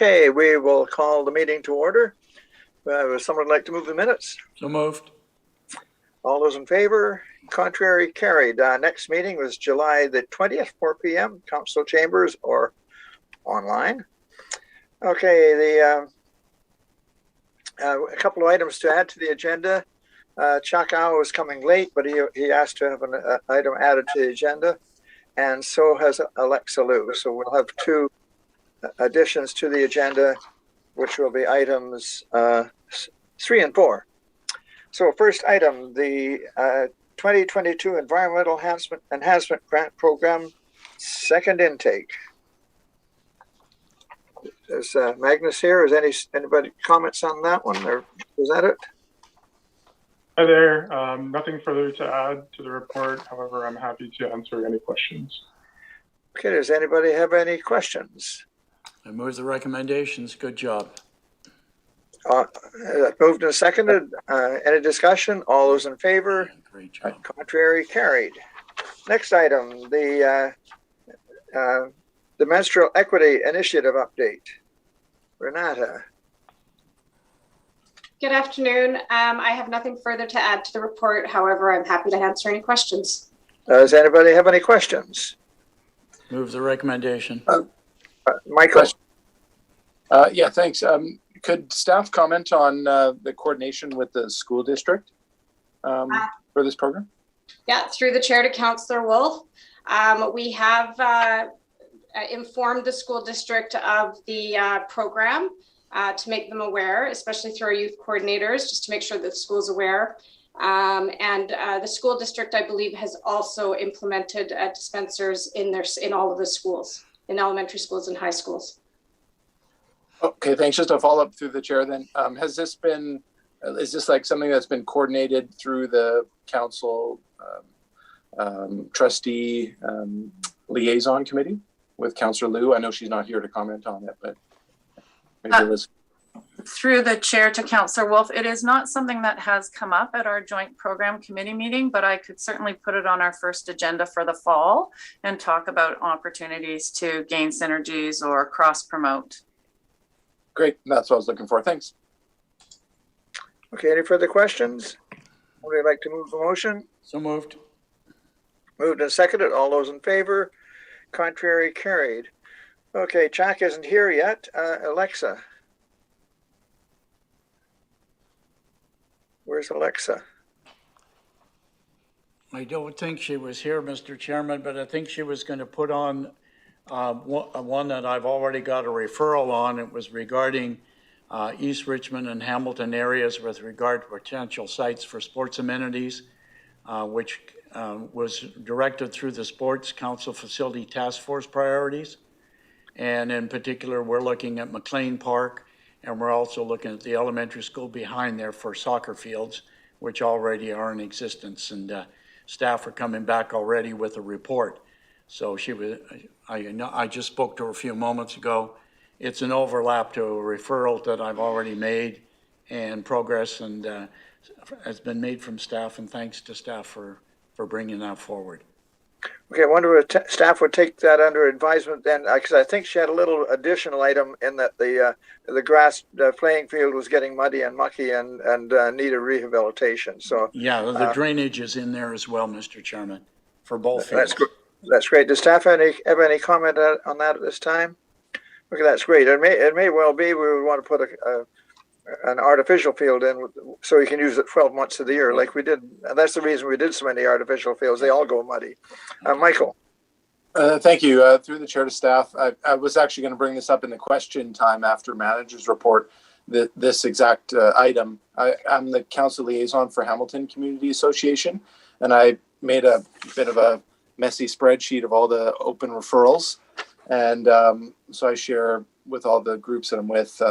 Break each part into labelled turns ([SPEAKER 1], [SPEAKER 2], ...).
[SPEAKER 1] Okay, we will call the meeting to order. Would someone like to move the minutes?
[SPEAKER 2] So moved.
[SPEAKER 1] All those in favor? Contrary, carried. Next meeting was July the 20th, 4 p.m., council chambers or online. Okay, a couple of items to add to the agenda. Chuck Au was coming late, but he asked to have an item added to the agenda, and so has Alexa Liu. So we'll have two additions to the agenda, which will be items 3 and 4. So first item, the 2022 Environmental Enhancement Grant Program, second intake. Is Magnus here? Is anybody comments on that one? Or is that it?
[SPEAKER 3] Hi there. Nothing further to add to the report. However, I'm happy to answer any questions.
[SPEAKER 1] Okay, does anybody have any questions?
[SPEAKER 2] I move the recommendations. Good job.
[SPEAKER 1] Moved and seconded. Any discussion? All those in favor?
[SPEAKER 2] Great job.
[SPEAKER 1] Contrary, carried. Next item, the Menstrual Equity Initiative update. Renata.
[SPEAKER 4] Good afternoon. I have nothing further to add to the report. However, I'm happy to answer any questions.
[SPEAKER 1] Does anybody have any questions?
[SPEAKER 2] Move the recommendation.
[SPEAKER 1] Michael.
[SPEAKER 5] Yeah, thanks. Could staff comment on the coordination with the school district for this program?
[SPEAKER 4] Yeah, through the chair to Councillor Wolf. We have informed the school district of the program to make them aware, especially through our youth coordinators, just to make sure that the school's aware. The school district, I believe, has also implemented dispensers in all of the schools, in elementary schools and high schools.
[SPEAKER 5] Okay, thanks. Just a follow up through the chair then. Is this like something that's been coordinated through the council trustee liaison committee with Councillor Liu? I know she's not here to comment on it, but maybe Liz.
[SPEAKER 6] Through the chair to Councillor Wolf, it is not something that has come up at our joint program committee meeting, but I could certainly put it on our first agenda for the fall and talk about opportunities to gain synergies or cross promote.
[SPEAKER 5] Great, that's what I was looking for. Thanks.
[SPEAKER 1] Okay, any further questions? Would you like to move the motion?
[SPEAKER 2] So moved.
[SPEAKER 1] Moved and seconded. All those in favor? Contrary, carried. Okay, Chuck isn't here yet. Alexa. Where's Alexa?
[SPEAKER 2] I don't think she was here, Mr. Chairman, but I think she was going to put on one that I've already got a referral on. It was regarding East Richmond and Hamilton areas with regard to potential sites for sports amenities, which was directed through the Sports Council Facility Task Force priorities. And in particular, we're looking at McLean Park, and we're also looking at the elementary school behind there for soccer fields, which already are in existence. And staff are coming back already with a report. So I just spoke to her a few moments ago. It's an overlap to a referral that I've already made, and progress and has been made from staff, and thanks to staff for bringing that forward.
[SPEAKER 1] Okay, I wonder if staff would take that under advisement then, because I think she had a little additional item in that the grass playing field was getting muddy and mucky and needed rehabilitation. So
[SPEAKER 2] yeah, the drainage is in there as well, Mr. Chairman, for both fields.
[SPEAKER 1] That's great. Does staff have any comment on that at this time? Okay, that's great. It may well be we would want to put an artificial field in so you can use it 12 months of the year like we did. And that's the reason we did so many artificial fields. They all go muddy. Michael.
[SPEAKER 5] Thank you. Through the chair to staff, I was actually going to bring this up in the question time after manager's report, this exact item. I'm the council liaison for Hamilton Community Association, and I made a bit of a messy spreadsheet of all the open referrals. And so I share with all the groups that I'm with,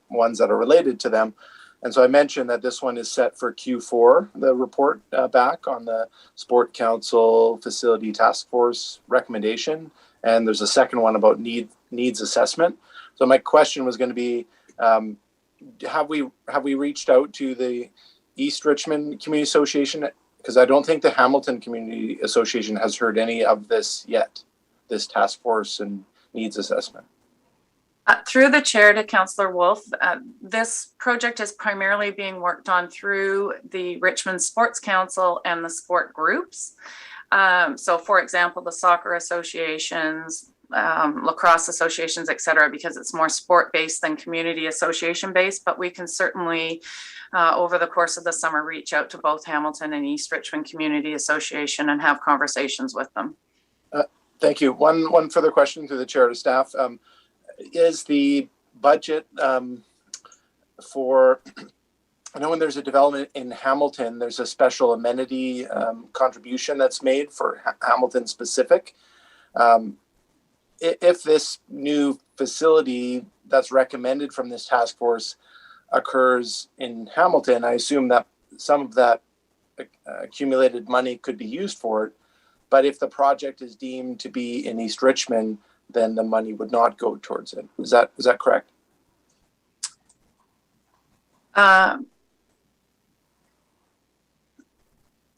[SPEAKER 5] ones that are related to them. And so I mentioned that this one is set for Q4, the report back on the Sport Council Facility Task Force recommendation. And there's a second one about needs assessment. So my question was going to be, have we reached out to the East Richmond Community Association? Because I don't think the Hamilton Community Association has heard any of this yet, this task force and needs assessment.
[SPEAKER 6] Through the chair to Councillor Wolf, this project is primarily being worked on through the Richmond Sports Council and the sport groups. So for example, the soccer associations, lacrosse associations, et cetera, because it's more sport-based than community association-based, but we can certainly, over the course of the summer, reach out to both Hamilton and East Richmond Community Association and have conversations with them.
[SPEAKER 5] Thank you. One further question through the chair to staff. Is the budget for, I know when there's a development in Hamilton, there's a special amenity contribution that's made for Hamilton specific. If this new facility that's recommended from this task force occurs in Hamilton, I assume that some of that accumulated money could be used for it. But if the project is deemed to be in East Richmond, then the money would not go towards it. Is that correct?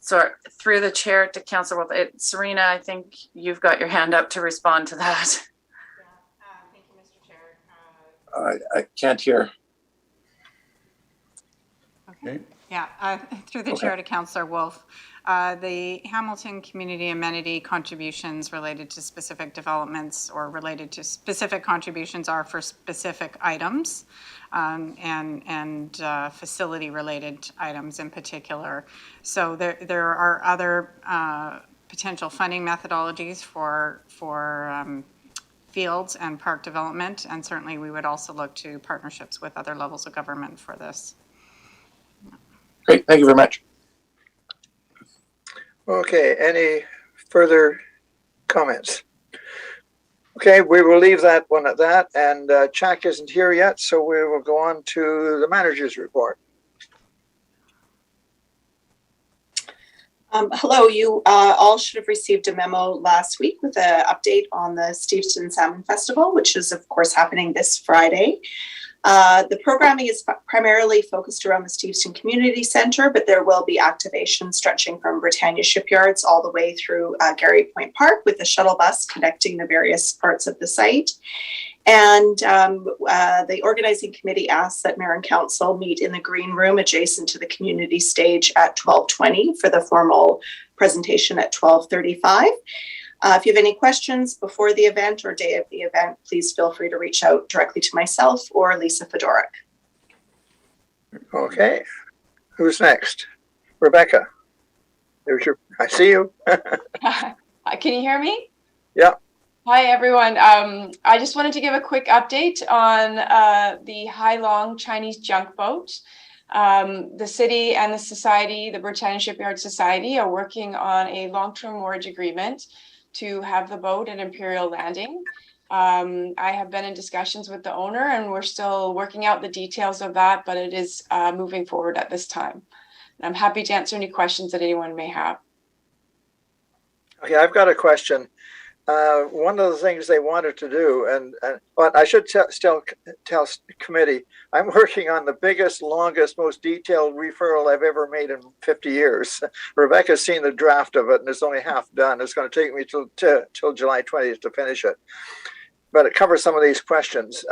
[SPEAKER 6] So through the chair to Councillor Wolf, Serena, I think you've got your hand up to respond to that.
[SPEAKER 4] Yeah, thank you, Mr. Chair.
[SPEAKER 5] I can't hear.
[SPEAKER 2] Okay.
[SPEAKER 7] Yeah, through the chair to Councillor Wolf. The Hamilton community amenity contributions related to specific developments or related to specific contributions are for specific items and facility related items in particular. So there are other potential funding methodologies for fields and park development, and certainly we would also look to partnerships with other levels of government for this.
[SPEAKER 5] Great, thank you very much.
[SPEAKER 1] Okay, any further comments? Okay, we will leave that one at that, and Chuck isn't here yet, so we will go on to the manager's report.
[SPEAKER 8] Hello, you all should have received a memo last week with an update on the Steveston Salmon Festival, which is of course happening this Friday. The programming is primarily focused around the Steveston Community Centre, but there will be activation stretching from Britannia Shipyards all the way through Garry Point Park with a shuttle bus connecting the various parts of the site. And the organizing committee asks that Mayor and Council meet in the green room adjacent to the community stage at 12:20 for the formal presentation at 12:35. If you have any questions before the event or day of the event, please feel free to reach out directly to myself or Lisa Fedoruk.
[SPEAKER 1] Okay, who's next? Rebecca. I see you.
[SPEAKER 9] Can you hear me?
[SPEAKER 1] Yeah.
[SPEAKER 9] Hi, everyone. I just wanted to give a quick update on the Hai Long Chinese junk boat. The city and the society, the Britannia Shipyard Society, are working on a long-term mortgage agreement to have the boat at Imperial Landing. I have been in discussions with the owner and we're still working out the details of that, but it is moving forward at this time. And I'm happy to answer any questions that anyone may have.
[SPEAKER 1] Okay, I've got a question. One of the things they wanted to do, but I should still tell committee, I'm working on the biggest, longest, most detailed referral I've ever made in 50 years. Rebecca's seen the draft of it and it's only half done. It's going to take me till July 20th to finish it. But it covers some of these questions.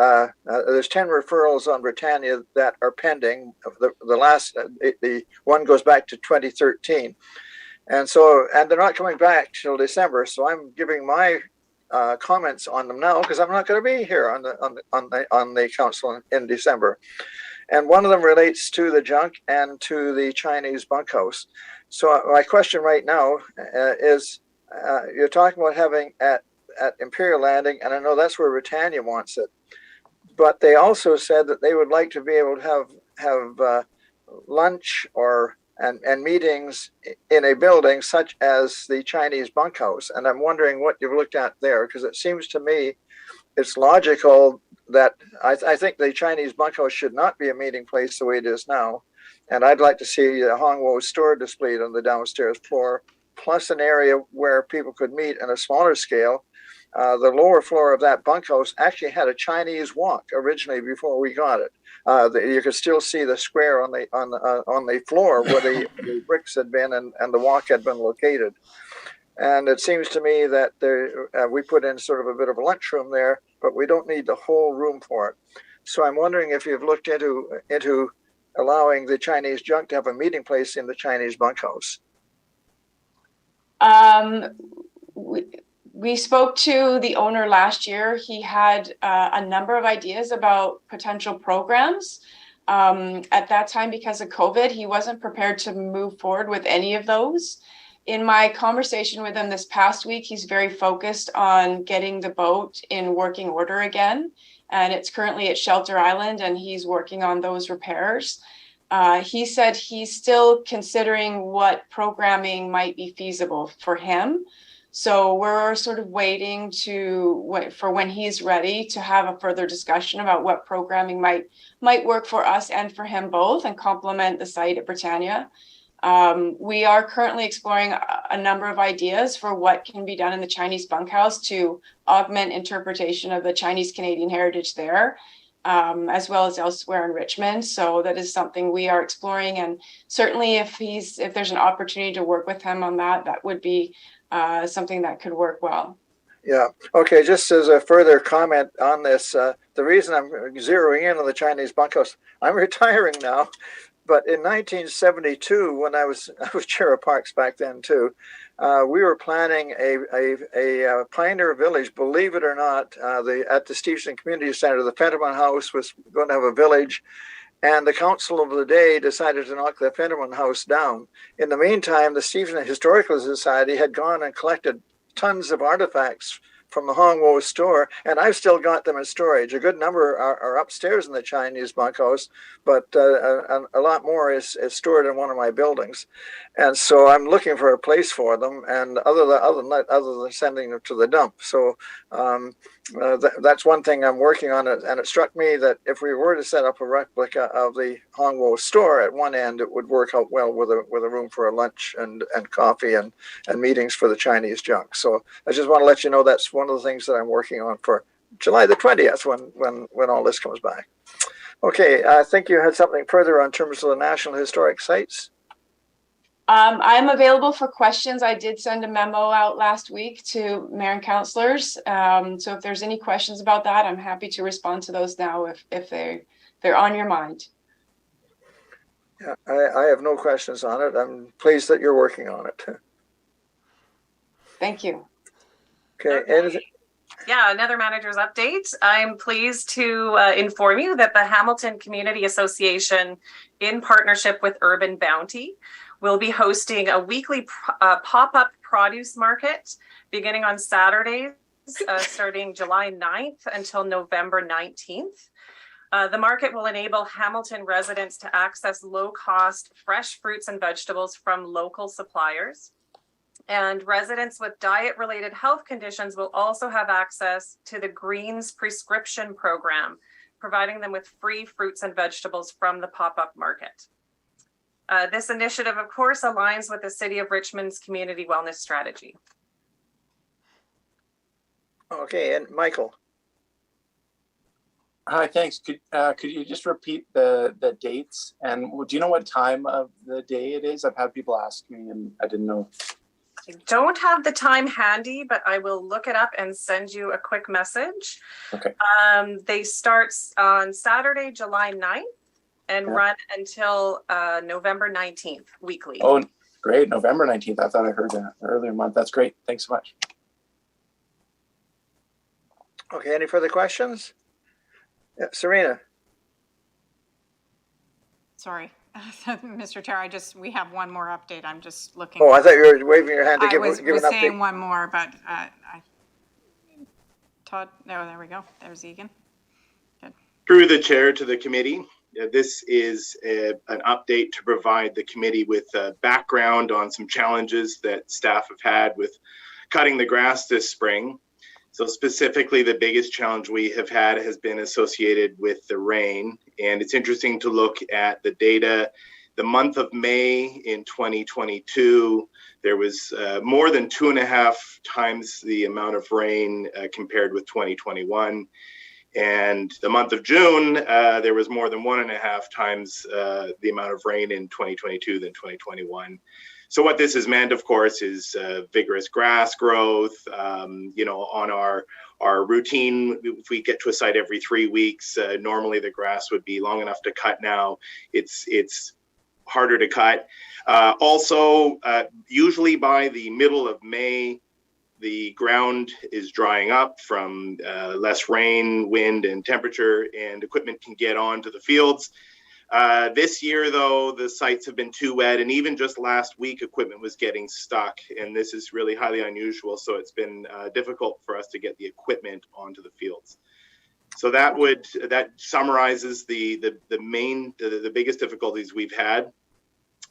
[SPEAKER 1] There's 10 referrals on Britannia that are pending. The one goes back to 2013. And they're not coming back till December. So I'm giving my comments on them now because I'm not going to be here on the council in December. And one of them relates to the junk and to the Chinese bunkhouse. So my question right now is, you're talking about having at Imperial Landing, and I know that's where Britannia wants it. But they also said that they would like to be able to have lunch and meetings in a building such as the Chinese bunkhouse. And I'm wondering what you've looked at there, because it seems to me it's logical that I think the Chinese bunkhouse should not be a meeting place the way it is now. And I'd like to see a Hongwo store displayed on the downstairs floor, plus an area where people could meet on a smaller scale. The lower floor of that bunkhouse actually had a Chinese wok originally before we got it. You could still see the square on the floor where the bricks had been and the wok had been located. And it seems to me that we put in sort of a bit of a lunchroom there but we don't need the whole room for it. So I'm wondering if you've looked into allowing the Chinese junk to have a meeting place in the Chinese bunkhouse.
[SPEAKER 9] We spoke to the owner last year. He had a number of ideas about potential programs. At that time, because of COVID, he wasn't prepared to move forward with any of those. In my conversation with him this past week, he's very focused on getting the boat in working order again. And it's currently at Shelter Island, and he's working on those repairs. He said he's still considering what programming might be feasible for him. So we're sort of waiting for when he's ready to have a further discussion about what programming might work for us and for him both and complement the site at Britannia. We are currently exploring a number of ideas for what can be done in the Chinese bunkhouse to augment interpretation of the Chinese Canadian heritage there, as well as elsewhere in Richmond. So that is something we are exploring. And certainly if there's an opportunity to work with him on that, that would be something that could work well.
[SPEAKER 1] Yeah. Okay. Just as a further comment on this, the reason I'm zeroing in on the Chinese bunkhouse, I'm retiring now. But in 1972, when I was chair of parks back then too, we were planning a pioneer village. Believe it or not, at the Steveston Community Center, the Fenterman House was going to have a village, and the council of the day decided to knock the Fenterman House down. In the meantime, the Steveston Historical Society had gone and collected tons of artifacts from the Hong Wo store, and I've still got them in storage. A good number are upstairs in the Chinese bunkhouse, but a lot more is stored in one of my buildings. And so I'm looking for a place for them, and other than sending them to the dump. So that's one thing I'm working on, and it struck me that if we were to set up a replica of the Hong Wo store at one end, it would work out well with a room for a lunch and coffee and meetings for the Chinese junk. So I just want to let you know that's one of the things that I'm working on for July the 20th when all this comes back. Okay, I think you had something further on terms of the National Historic Sites.
[SPEAKER 9] I'm available for questions. I did send a memo out last week to mayor and councillors. So if there's any questions about that, I'm happy to respond to those now if they're on your mind.
[SPEAKER 1] Yeah, I have no questions on it. I'm pleased that you're working on it.
[SPEAKER 9] Thank you.
[SPEAKER 1] Okay.
[SPEAKER 6] Yeah, another manager's update. I'm pleased to inform you that the Hamilton Community Association, in partnership with Urban Bounty, will be hosting a weekly pop-up produce market beginning on Saturdays, starting July 9th until November 19th. The market will enable Hamilton residents to access low-cost fresh fruits and vegetables from local suppliers. And residents with diet-related health conditions will also have access to the Greens Prescription Program, providing them with free fruits and vegetables from the pop-up market. This initiative, of course, aligns with the City of Richmond's community wellness strategy.
[SPEAKER 1] Okay, and Michael.
[SPEAKER 5] Hi, thanks. Could you just repeat the dates? And do you know what time of the day it is? I've had people ask me and I didn't know.
[SPEAKER 6] I don't have the time handy, but I will look it up and send you a quick message.
[SPEAKER 5] Okay.
[SPEAKER 6] They start on Saturday, July 9th and run until November 19th weekly.
[SPEAKER 5] Oh, great. November 19th. I thought I heard that earlier month. That's great. Thanks so much.
[SPEAKER 1] Okay, any further questions? Yeah, Serena.
[SPEAKER 7] Sorry, Mr. Chair, we have one more update. I'm just looking.
[SPEAKER 1] Oh, I thought you were waving your hand to give an update.
[SPEAKER 7] I was saying one more, but Todd, there we go. There's Egan. Good.
[SPEAKER 10] Through the chair to the committee, this is an update to provide the committee with background on some challenges that staff have had with cutting the grass this spring. So specifically, the biggest challenge we have had has been associated with the rain. And it's interesting to look at the data. The month of May in 2022, there was more than 2.5 times the amount of rain compared with 2021. And the month of June, there was more than 1.5 times the amount of rain in 2022 than 2021. So what this has meant, of course, is vigorous grass growth, on our our routine, if we get to a site every 3 weeks, normally the grass would be long enough to cut. Now it's harder to cut. Also, usually by the middle of May, the ground is drying up from less rain, wind, and temperature, and equipment can get onto the fields. This year, though, the sites have been too wet, and even just last week, equipment was getting stuck, and this is really highly unusual, so it's been difficult for us to get the equipment onto the fields. So that summarizes the biggest difficulties we've had.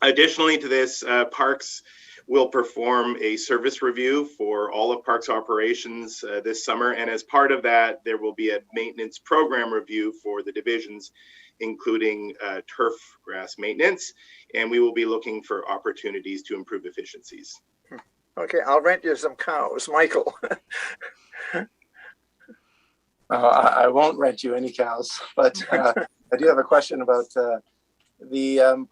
[SPEAKER 10] Additionally to this, Parks will perform a service review for all of Parks operations this summer. And as part of that, there will be a maintenance program review for the divisions, including turf grass maintenance. And we will be looking for opportunities to improve efficiencies.
[SPEAKER 1] Okay, I'll rent you some cows, Michael.
[SPEAKER 5] I won't rent you any cows, but I do have a question about the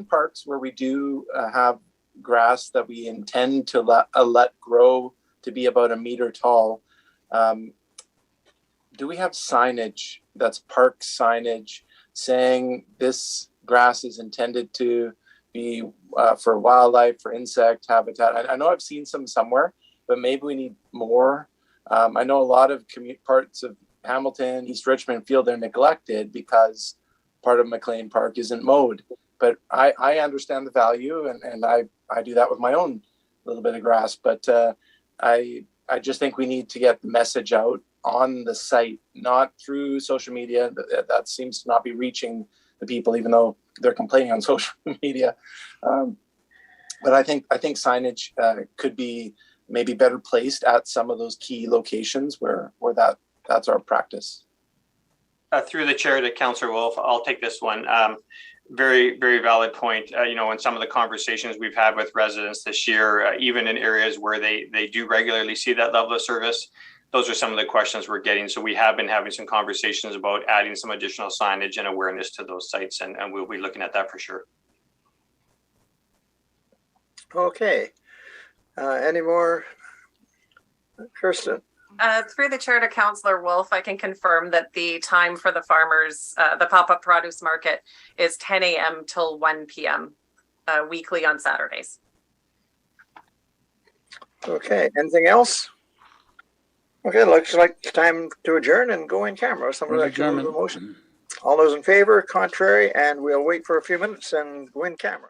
[SPEAKER 5] parks where we do have grass that we intend to let grow to be about 1 meter tall. Do we have signage that's park signage saying this grass is intended to be for wildlife, for insect habitat? I know I've seen some somewhere, but maybe we need more. I know a lot of parts of Hamilton, East Richmond feel they're neglected because part of McLean Park isn't mowed. But I understand the value, and I do that with my own little bit of grass. But I just think we need to get the message out on the site, not through social media. That seems to not be reaching the people, even though they're complaining on social media. But I think signage could be maybe better placed at some of those key locations where that's our practice.
[SPEAKER 11] Through the chair to Councillor Wolf, I'll take this one. Very, very valid point. In some of the conversations we've had with residents this year, even in areas where they do regularly see that level of service, those are some of the questions we're getting. So we have been having some conversations about adding some additional signage and awareness to those sites, and we'll be looking at that for sure.
[SPEAKER 1] Okay. Any more? Kirsten?
[SPEAKER 6] Through the chair to Councillor Wolf, I can confirm that the time for the farmers, the pop-up produce market is 10 a.m. till 1 p.m. Weekly on Saturdays.
[SPEAKER 1] Okay, anything else? Okay, looks like it's time to adjourn and go in camera. Somebody like to move the motion. All those in favor, contrary, and we'll wait for a few minutes and go in camera.